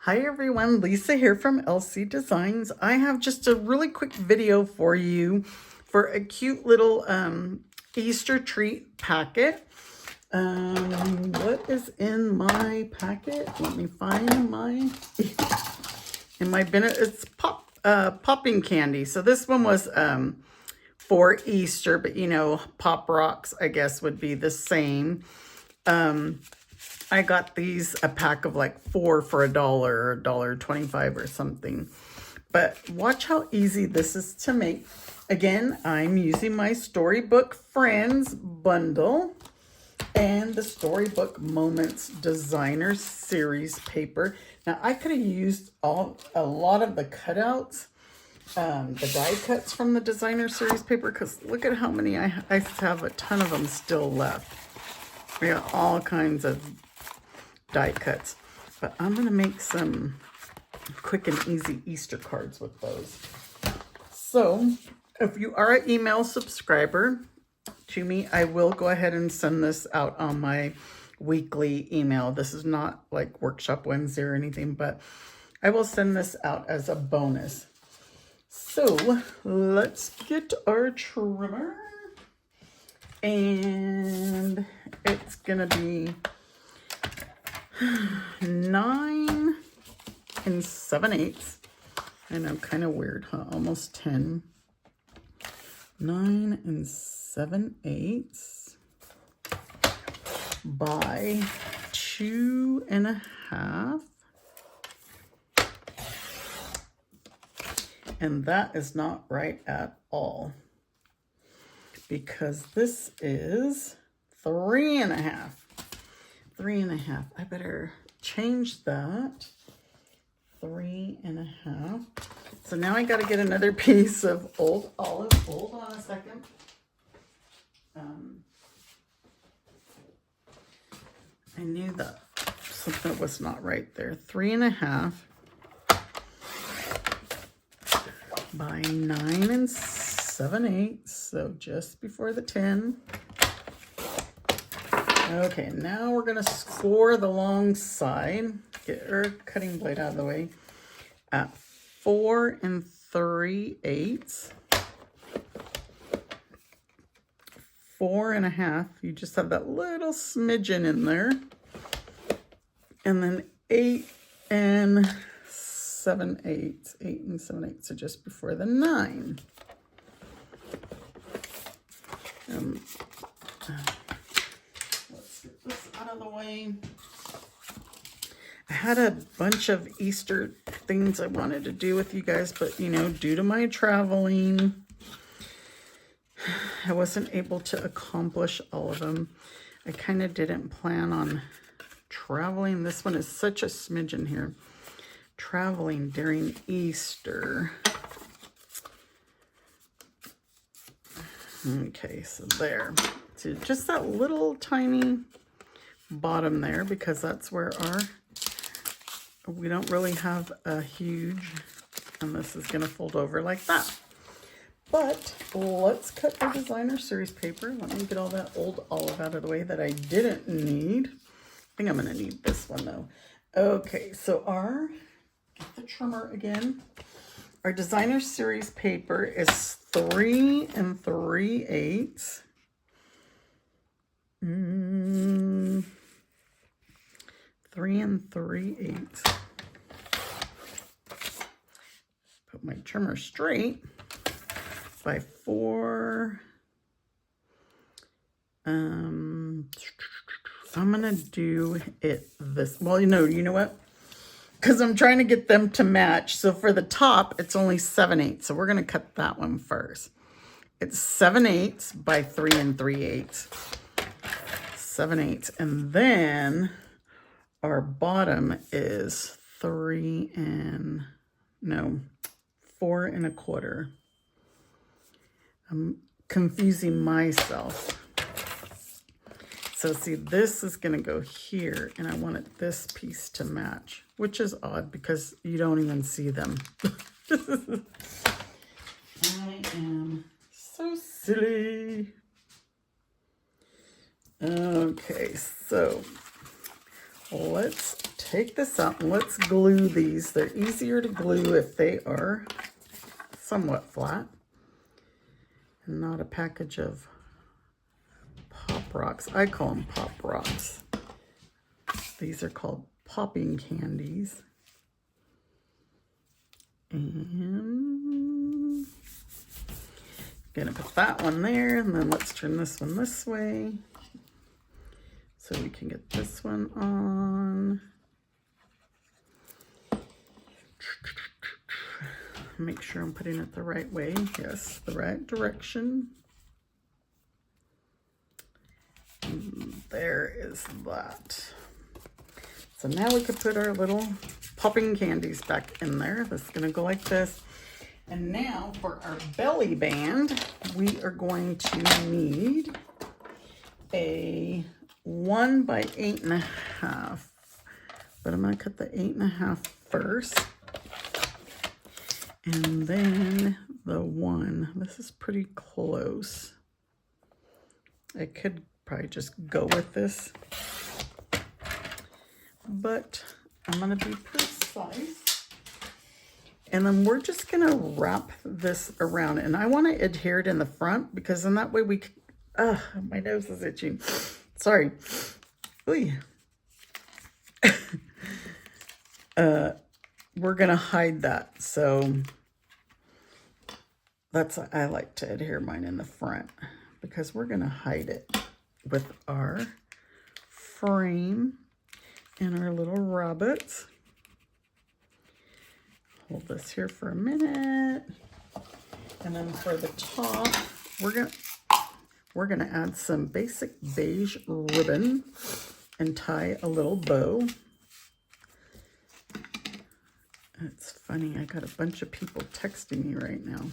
Hi everyone, Lisa here from LC Designs. I have just a really quick video for you for a cute little Easter treat packet. What is in my packet? Let me find my, in my bin, it's popping candy. So this one was for Easter, but you know, Pop Rocks, I guess, would be the same. I got these, a pack of like 4 for $1 or $1.25 or something. But watch how easy this is to make. Again, I'm using my Storybook Friends bundle and the Storybook Moments Designer Series paper. Now, I could have used a lot of the cutouts, the die cuts from the Designer Series paper, because look at how many I have a ton of them still left. We got all kinds of die cuts, but I'm gonna make some quick and easy Easter cards with those. So if you are an email subscriber to me, I will go ahead and send this out on my weekly email. This is not like Workshop Wednesday or anything, but I will send this out as a bonus. So let's get our trimmer, and it's gonna be 9 7/8. I know, kind of weird, huh? Almost 10. 9 7/8 by 2.5. And that is not right at all, because this is 3.5. 3.5. I better change that. 3.5. So now I got to get another piece of old olive. Hold on a second. I knew that something was not right there. 3.5 by 9 7/8. So just before the 10. Okay, now we're going to score the long side. Get our cutting blade out of the way. At 4 3/8. 4.5. You just have that little smidgen in there. And then 8 7/8. 8 7/8. So just before the 9. Let's get this out of the way. I had a bunch of Easter things I wanted to do with you guys, but you know, due to my traveling, I wasn't able to accomplish all of them. I kind of didn't plan on traveling. This one is such a smidgen here. Traveling during Easter. Okay, so there. So just that little tiny bottom there, because that's where we don't really have a huge, and this is going to fold over like that. But let's cut our Designer Series paper. Let me get all that old olive out of the way that I didn't need. I think I'm going to need this one though. Okay, so get the trimmer again. Our Designer Series paper is 3 3/8. 3 3/8. Put my trimmer straight by 4. So I'm gonna do it this. Well, you know what? Because I'm trying to get them to match. So for the top, it's only 7/8. So we're gonna cut that one first. It's 7/8 by 3 3/8. 7/8, and then our bottom is 4 1/4. I'm confusing myself. So see, this is going to go here, and I wanted this piece to match, which is odd because you don't even see them. I am so silly. Okay, so let's take this out and let's glue these. They're easier to glue if they are somewhat flat and not a package of pop rocks. I call them pop rocks. These are called popping candies. And gonna put that one there, and then let's turn this one this way so we can get this one on. Make sure I'm putting it the right way. Yes, the right direction. And there is that. So now we could put our little popping candies back in there. This is gonna go like this. And now for our belly band, we are going to need a 1 by 8.5. But I'm gonna cut the 8.5 first. And then the 1. This is pretty close. I could probably just go with this, but I'm gonna be precise. And then we're just gonna wrap this around, and I want to adhere it in the front because in that way we can, my nose is itching. Sorry. Ooh. We're gonna hide that, so that's, I like to adhere mine in the front because we're gonna hide it with our frame and our little rabbits. Hold this here for a minute. And then for the top, we're gonna add some basic beige ribbon and tie a little bow. It's funny, I got a bunch of people texting me right now.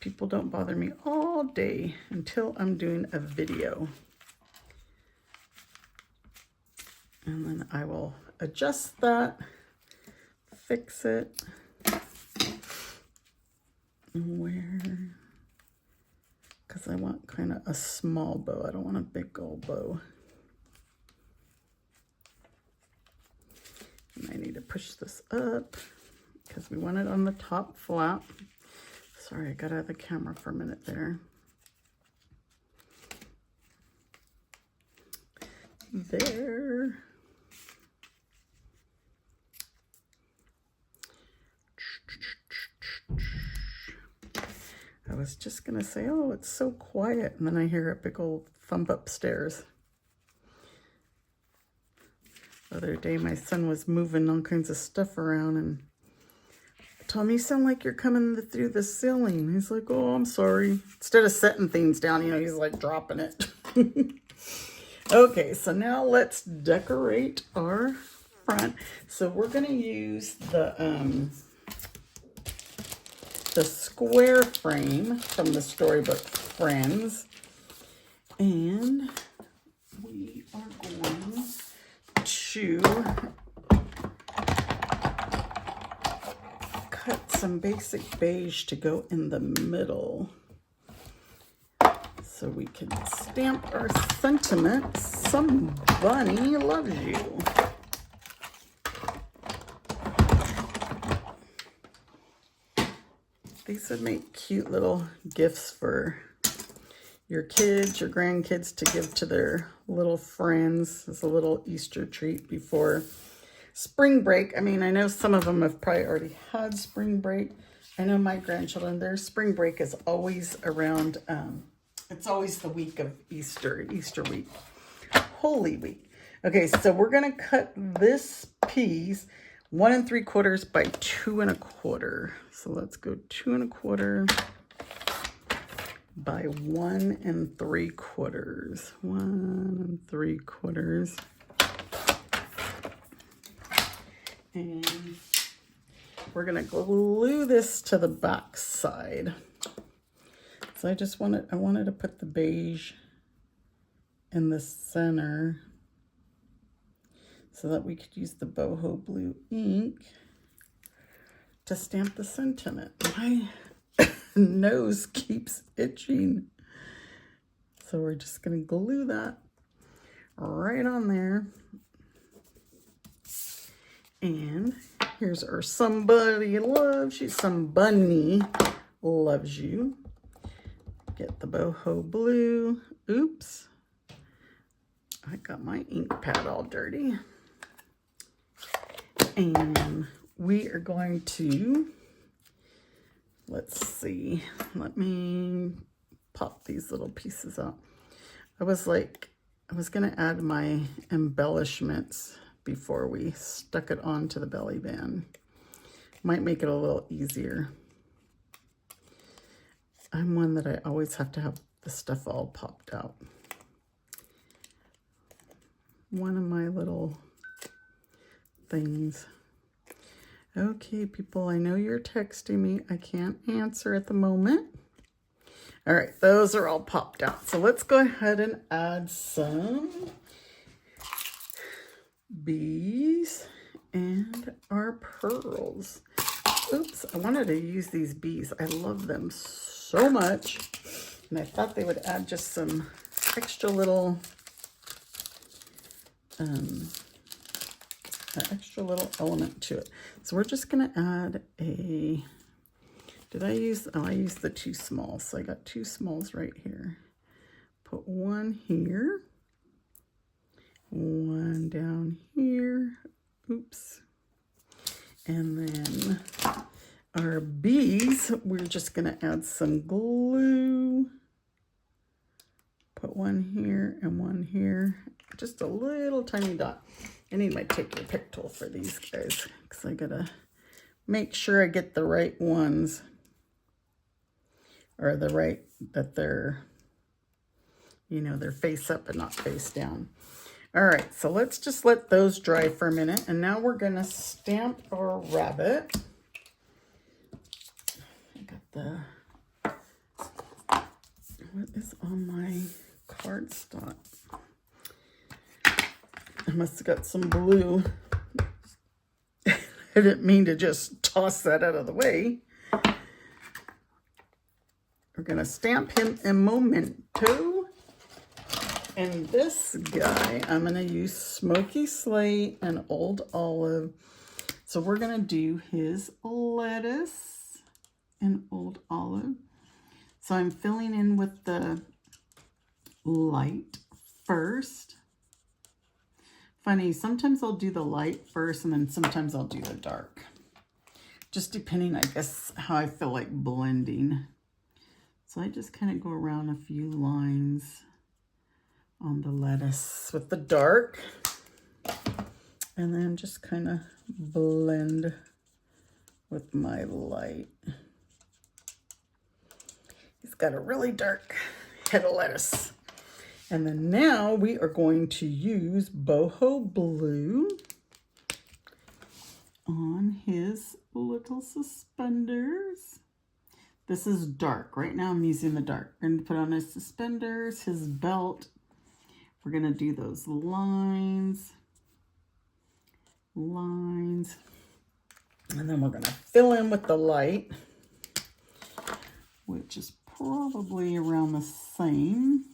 People don't bother me all day until I'm doing a video. And then I will adjust that, fix it. Where? Because I want kind of a small bow. I don't want a big old bow. And I need to push this up because we want it on the top flap. Sorry, I got out of the camera for a minute there. There. I was just gonna say, oh, it's so quiet, and then I hear a big old thump upstairs. The other day, my son was moving all kinds of stuff around and told me, you sound like you're coming through the ceiling. He's like, oh, I'm sorry. Instead of setting things down, you know, he's like dropping it. Okay, so now let's decorate our front. So we're going to use the square frame from the Storybook Friends. And we are going to cut some basic beige to go in the middle so we can stamp our sentiment, somebody loves you. These would make cute little gifts for your kids, your grandkids to give to their little friends as a little Easter treat before spring break. I mean, I know some of them have probably already had spring break. I know my grandchildren, their spring break is always around, it's always the week of Easter week, Holy Week. Okay, so we're gonna cut this piece 1 3/4 by 2 1/4. So let's go 2 1/4 by 1 3/4. 1 3/4. And we're gonna glue this to the back side. So I wanted to put the beige in the center so that we could use the boho blue ink to stamp the sentiment. My nose keeps itching. So we're just gonna glue that right on there. And here's our somebody loves you. Some bunny loves you. Get the boho blue. Oops. I got my ink pad all dirty. And we are going to, let's see, let me pop these little pieces out. I was going to add my embellishments before we stuck it onto the belly band. Might make it a little easier. I'm one that I always have to have the stuff all popped out. One of my little things. Okay, people, I know you're texting me. I can't answer at the moment. All right, those are all popped out. So let's go ahead and add some bees and our pearls. Oops, I wanted to use these bees. I love them so much. And I thought they would add just some extra little an extra little element to it. So we're just going to add a, I used the 2 smalls. So I got 2 smalls right here. Put one here, one down here. Oops. And then our bees, we're just going to add some glue. Put one here and one here. Just a little tiny dot. I need my take your pick tool for these guys because I gotta make sure I get the right ones, or the right, that they're, you know, they're face up and not face down. All right, so let's just let those dry for a minute. And now we're gonna stamp our rabbit. I got the, what is on my cardstock? I must have got some blue. I didn't mean to just toss that out of the way. We're going to stamp him in Memento. And this guy, I'm going to use Smoky Slate and Old Olive. So we're going to do his lettuce and Old Olive. So I'm filling in with the light first. Funny, sometimes I'll do the light first and then sometimes I'll do the dark. Just depending, I guess, how I feel like blending. So I just kind of go around a few lines on the lettuce with the dark. And then just kind of blend with my light. He's got a really dark head of lettuce. And then now we are going to use boho blue on his little suspenders. This is dark. Right now I'm using the dark. We're going to put on his suspenders, his belt. We're going to do those lines. And then we're going to fill in with the light, which is probably around the same.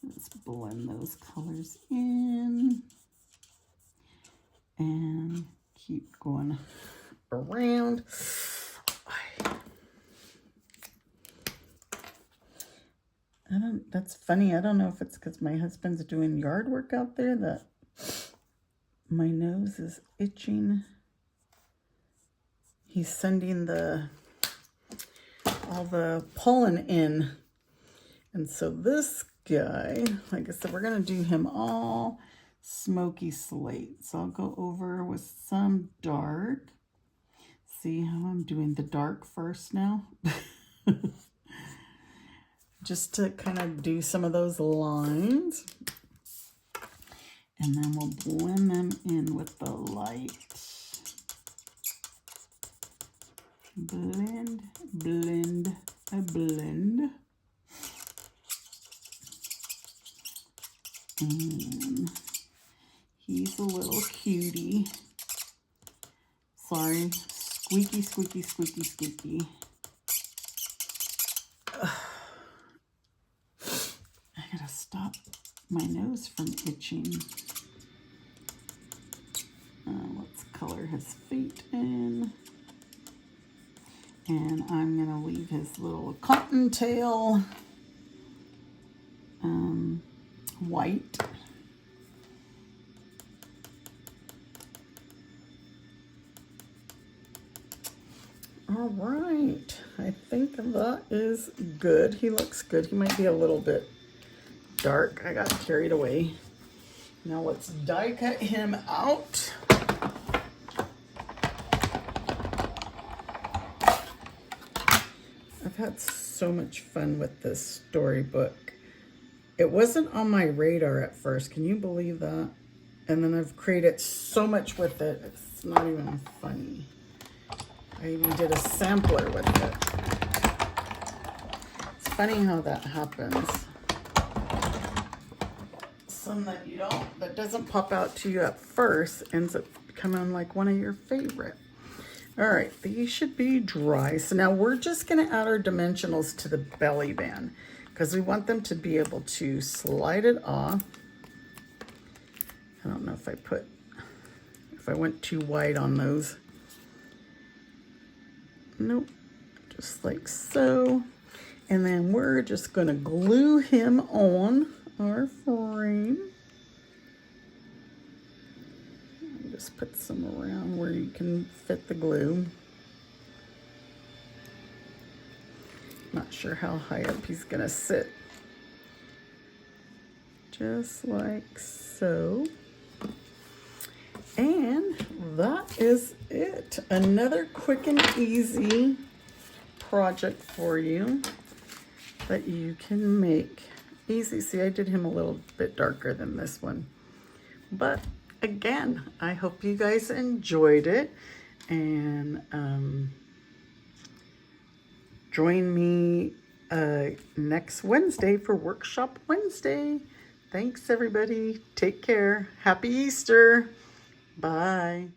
Let's blend those colors in and keep going around. That's funny. I don't know if it's because my husband's doing yard work out there that my nose is itching. He's sending all the pollen in. And so this guy, like I said, we're going to do him all Smoky Slate. So I'll go over with some dark. See how I'm doing the dark first now? Just to kind of do some of those lines. And then we'll blend them in with the light. Blend, blend, blend. And he's a little cutie. Sorry, squeaky, squeaky, squeaky, squeaky. gotta stop my nose from itching. Let's color his feet in. And I'm gonna leave his little cottontail white. All right, I think that is good. He looks good. He might be a little bit dark. I got carried away. Now let's die cut him out. I've had so much fun with this storybook. It wasn't on my radar at first. Can you believe that? And then I've created so much with it. It's not even funny. I even did a sampler with it. It's funny how that happens. Some that you don't, that doesn't pop out to you at first, ends up becoming like one of your favorite. All right, these should be dry. So now we're just gonna add our dimensionals to the belly band because we want them to be able to slide it off. I don't know if I went too wide on those. Nope, just like so. And then we're just gonna glue him on our frame. Just put some around where you can fit the glue. Not sure how high up he's gonna sit. Just like so. And that is it. Another quick and easy project for you that you can make easy. See, I did him a little bit darker than this one. But again, I hope you guys enjoyed it. And join me next Wednesday for Workshop Wednesday. Thanks, everybody. Take care. Happy Easter. Bye.